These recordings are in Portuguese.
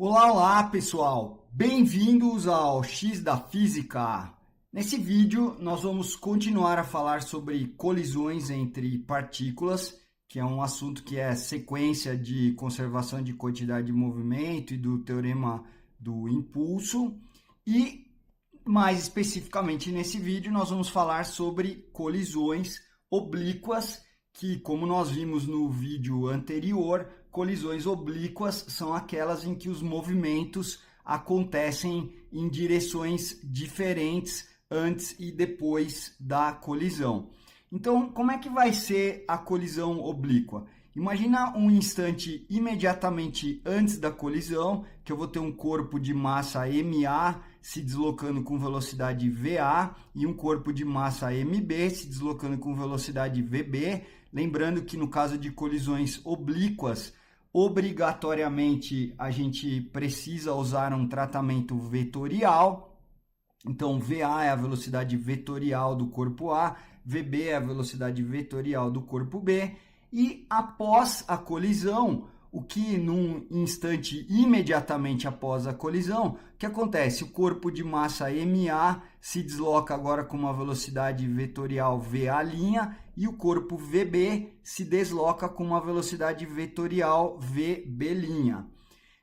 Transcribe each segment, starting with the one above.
Olá, olá pessoal! Bem-vindos ao X da Física! Nesse vídeo nós vamos continuar a falar sobre colisões entre partículas, que é um assunto que é sequência de conservação de quantidade de movimento e do teorema do impulso. E mais especificamente nesse vídeo nós vamos falar sobre colisões oblíquas, que, como nós vimos no vídeo anterior, colisões oblíquas são aquelas em que os movimentos acontecem em direções diferentes antes e depois da colisão. Então, como é que vai ser a colisão oblíqua? Imagina um instante imediatamente antes da colisão, que eu vou ter um corpo de massa MA se deslocando com velocidade VA e um corpo de massa MB se deslocando com velocidade VB. Lembrando que no caso de colisões oblíquas, obrigatoriamente a gente precisa usar um tratamento vetorial. Então, VA é a velocidade vetorial do corpo A, VB é a velocidade vetorial do corpo B. E após a colisão, o que num instante imediatamente após a colisão, o que acontece? O corpo de massa MA se desloca agora com uma velocidade vetorial VA' e o corpo VB se desloca com uma velocidade vetorial VB'.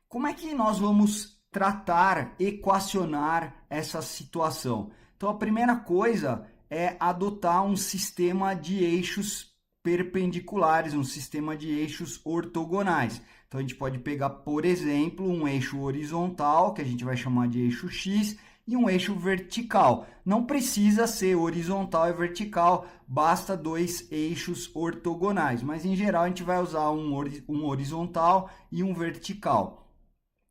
Como é que nós vamos tratar, equacionar essa situação? Então, a primeira coisa é adotar um sistema de eixos perpendiculares, um sistema de eixos ortogonais. Então, a gente pode pegar, por exemplo, um eixo horizontal, que a gente vai chamar de eixo X, e um eixo vertical. Não precisa ser horizontal e vertical, basta dois eixos ortogonais, mas em geral a gente vai usar um horizontal e um vertical.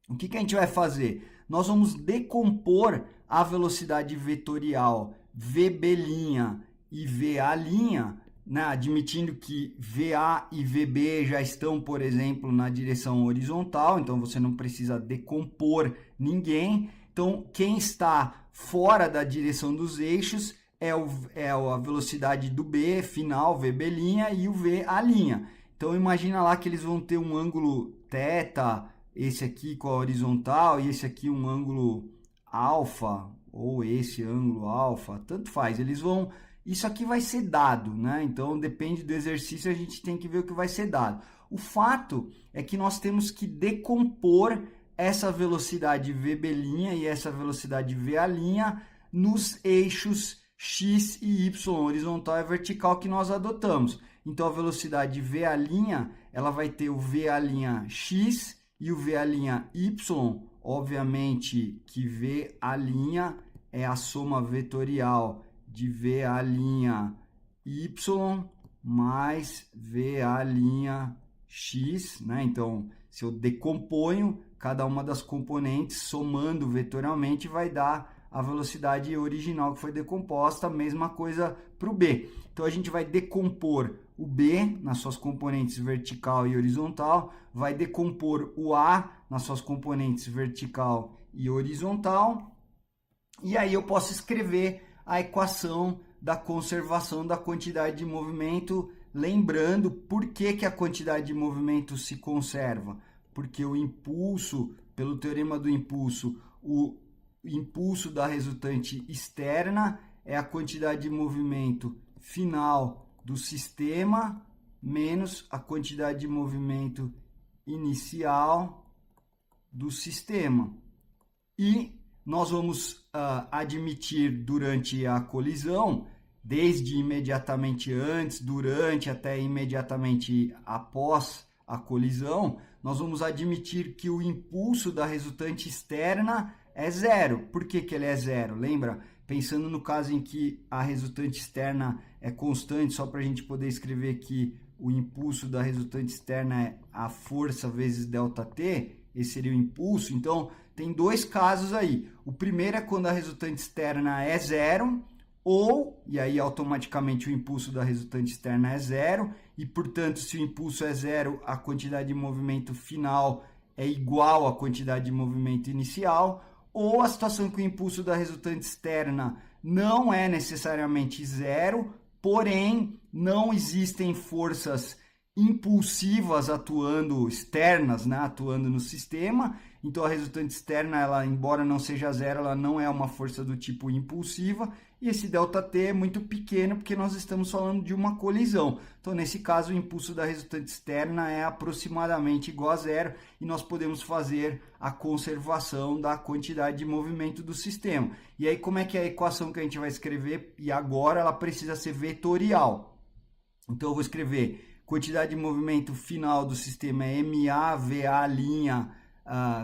O que a gente vai fazer? Nós vamos decompor a velocidade vetorial VB' e VA', né, admitindo que VA e VB já estão, por exemplo, na direção horizontal, então você não precisa decompor ninguém. Então, quem está fora da direção dos eixos é a velocidade do B final, VB' e o VA'. Então, imagina lá que eles vão ter um ângulo θ, esse aqui com a horizontal e esse aqui um ângulo alfa, ou esse ângulo alfa, tanto faz, eles vão... Isso aqui vai ser dado, né? Então, depende do exercício, a gente tem que ver o que vai ser dado. O fato é que nós temos que decompor essa velocidade VB' e essa velocidade VA' nos eixos X e Y, horizontal e vertical, que nós adotamos. Então, a velocidade VA', ela vai ter o VA'(x) e o VA'(y). Obviamente que VA' é a soma vetorial de VA'(y) mais VA'(x), né? Então, se eu decomponho cada uma das componentes, somando vetorialmente, vai dar a velocidade original que foi decomposta, mesma coisa para o B. Então, a gente vai decompor o B nas suas componentes vertical e horizontal, vai decompor o A nas suas componentes vertical e horizontal, e aí eu posso escrever a equação da conservação da quantidade de movimento, lembrando por que a quantidade de movimento se conserva. Porque o impulso, pelo teorema do impulso, o impulso da resultante externa é a quantidade de movimento final do sistema menos a quantidade de movimento inicial do sistema. E nós vamos admitir durante a colisão, desde imediatamente antes, durante até imediatamente após a colisão, nós vamos admitir que o impulso da resultante externa é zero. Por que ele é zero? Lembra? Pensando no caso em que a resultante externa é constante, só para a gente poder escrever que o impulso da resultante externa é a força vezes ΔT, esse seria o impulso. Então, tem dois casos aí. O primeiro é quando a resultante externa é zero, e aí automaticamente o impulso da resultante externa é zero, e portanto, se o impulso é zero, a quantidade de movimento final é igual à quantidade de movimento inicial, ou a situação que o impulso da resultante externa não é necessariamente zero, porém não existem forças impulsivas atuando externas, né, atuando no sistema. Então a resultante externa, ela, embora não seja zero, ela não é uma força do tipo impulsiva, e esse ΔT é muito pequeno porque nós estamos falando de uma colisão. Então nesse caso o impulso da resultante externa é aproximadamente igual a zero, e nós podemos fazer a conservação da quantidade de movimento do sistema. E aí como é que é a equação que a gente vai escrever? E agora ela precisa ser vetorial. Então eu vou escrever quantidade de movimento final do sistema é MA, VA'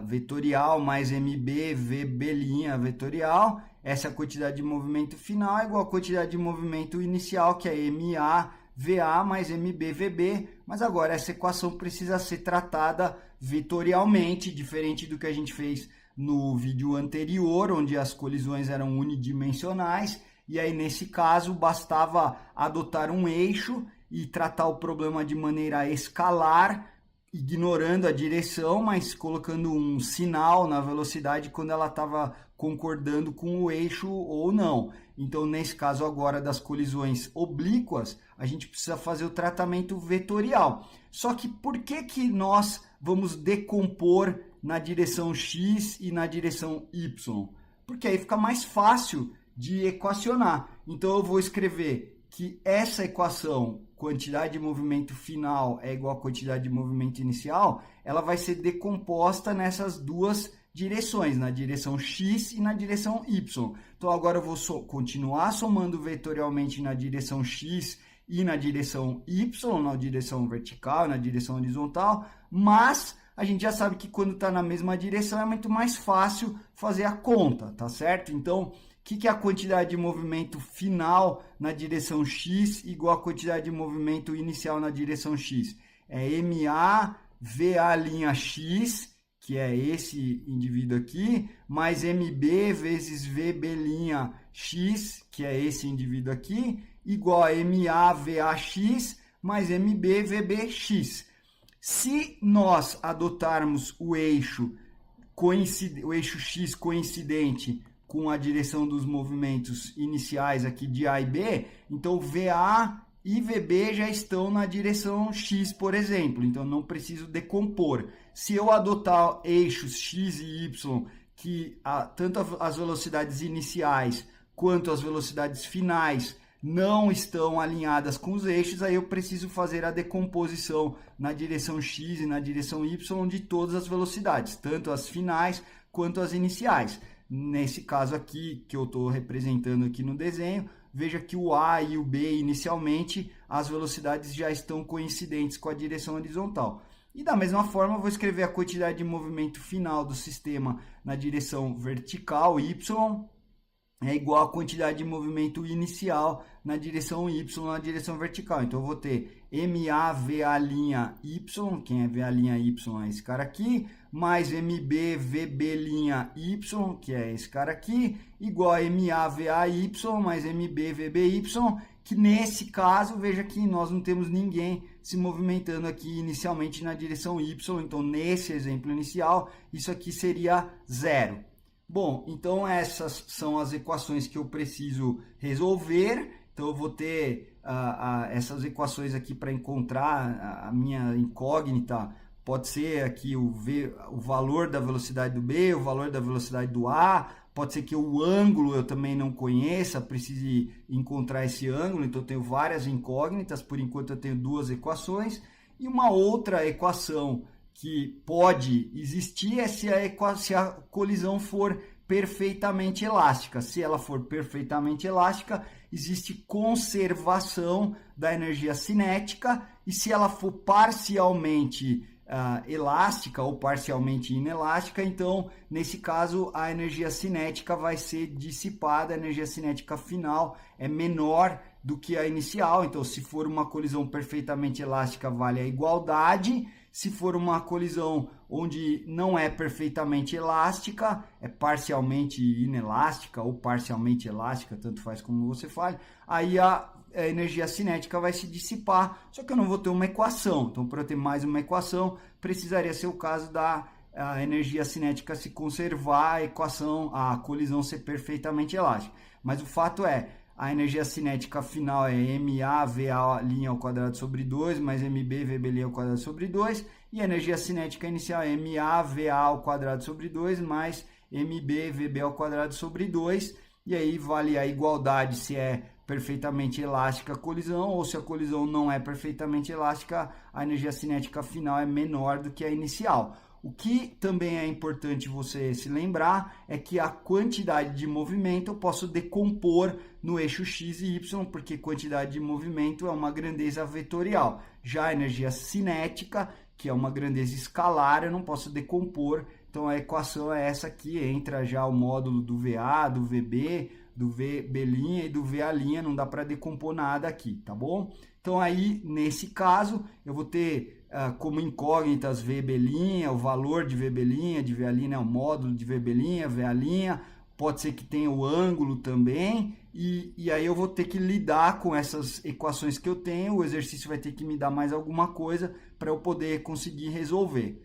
vetorial mais MB, VB' vetorial. Essa é a quantidade de movimento final é igual a quantidade de movimento inicial, que é MA, VA mais MB, VB. Mas agora essa equação precisa ser tratada vetorialmente, diferente do que a gente fez no vídeo anterior, onde as colisões eram unidimensionais. E aí, nesse caso, bastava adotar um eixo e tratar o problema de maneira escalar, ignorando a direção, mas colocando um sinal na velocidade quando ela estava concordando com o eixo ou não. Então, nesse caso agora das colisões oblíquas, a gente precisa fazer o tratamento vetorial. Só que por que nós vamos decompor na direção x e na direção y? Porque aí fica mais fácil de equacionar. Então eu vou escrever que essa equação, quantidade de movimento final é igual a quantidade de movimento inicial, ela vai ser decomposta nessas duas direções, na direção x e na direção y. Então agora eu vou continuar somando vetorialmente na direção x e na direção y, na direção vertical, na direção horizontal, mas a gente já sabe que quando está na mesma direção é muito mais fácil fazer a conta, tá certo? Então, o que é a quantidade de movimento final na direção x igual a quantidade de movimento inicial na direção x? É MA, VA'(x), que é esse indivíduo aqui, mais MB vezes VB'(x), que é esse indivíduo aqui, igual a MA, VA'x, mais MB, VB'x. Se nós adotarmos o eixo x coincidente com a direção dos movimentos iniciais aqui de A e B, então VA e VB já estão na direção x, por exemplo, então não preciso decompor. Se eu adotar eixos x e y, que tanto as velocidades iniciais quanto as velocidades finais não estão alinhadas com os eixos, aí eu preciso fazer a decomposição na direção x e na direção y de todas as velocidades, tanto as finais quanto as iniciais. Nesse caso aqui, que eu estou representando aqui no desenho, veja que o A e o B, inicialmente, as velocidades já estão coincidentes com a direção horizontal. E da mesma forma, eu vou escrever a quantidade de movimento final do sistema na direção vertical, y, é igual à quantidade de movimento inicial na direção y, na direção vertical. Então, eu vou ter MA, VA'(y), quem é VA'(y) é esse cara aqui, mais MB, VB'(y), que é esse cara aqui, igual a MA, VA'y, mais MB, VB'y, que nesse caso, veja que nós não temos ninguém se movimentando aqui inicialmente na direção y, então nesse exemplo inicial, isso aqui seria zero. Bom, então essas são as equações que eu preciso resolver. Então eu vou ter essas equações aqui para encontrar a minha incógnita. Pode ser aqui o valor da velocidade do B, o valor da velocidade do A. Pode ser que o ângulo eu também não conheça, precise encontrar esse ângulo. Então eu tenho várias incógnitas. Por enquanto eu tenho duas equações. E uma outra equação que pode existir é se a colisão for perfeitamente elástica. Se ela for perfeitamente elástica, existe conservação da energia cinética, e se ela for parcialmente elástica ou parcialmente inelástica, então, nesse caso, a energia cinética vai ser dissipada, a energia cinética final é menor do que a inicial. Então, se for uma colisão perfeitamente elástica, vale a igualdade. Se for uma colisão onde não é perfeitamente elástica, é parcialmente inelástica ou parcialmente elástica, tanto faz como você fale, aí a energia cinética vai se dissipar, só que eu não vou ter uma equação. Então, para eu ter mais uma equação, precisaria ser o caso da energia cinética se conservar, a colisão ser perfeitamente elástica. Mas o fato é, a energia cinética final é MaVA' sobre 2 mais MbVB' sobre 2, e a energia cinética inicial é MaVA' sobre 2 mais MbVB' sobre 2, e aí vale a igualdade se é perfeitamente elástica a colisão, ou se a colisão não é perfeitamente elástica, a energia cinética final é menor do que a inicial. O que também é importante você se lembrar é que a quantidade de movimento eu posso decompor no eixo x e y, porque quantidade de movimento é uma grandeza vetorial. Já a energia cinética, que é uma grandeza escalar, eu não posso decompor, então a equação é essa aqui, entra já o módulo do VA, do VB, do VB' e do VA', não dá para decompor nada aqui, tá bom? Então aí, nesse caso, eu vou ter como incógnitas VB', o valor de VB', de VA' é o módulo de VB', VA', pode ser que tenha o ângulo também, e aí eu vou ter que lidar com essas equações que eu tenho, o exercício vai ter que me dar mais alguma coisa para eu poder conseguir resolver.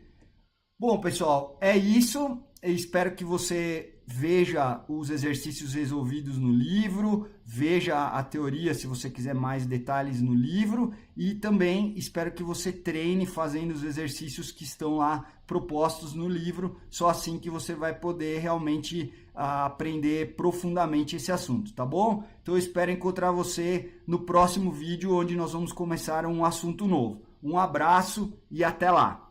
Bom, pessoal, é isso. Eu espero que você veja os exercícios resolvidos no livro, veja a teoria se você quiser mais detalhes no livro, e também espero que você treine fazendo os exercícios que estão lá propostos no livro, só assim que você vai poder realmente aprender profundamente esse assunto, tá bom? Então eu espero encontrar você no próximo vídeo, onde nós vamos começar um assunto novo. Um abraço e até lá!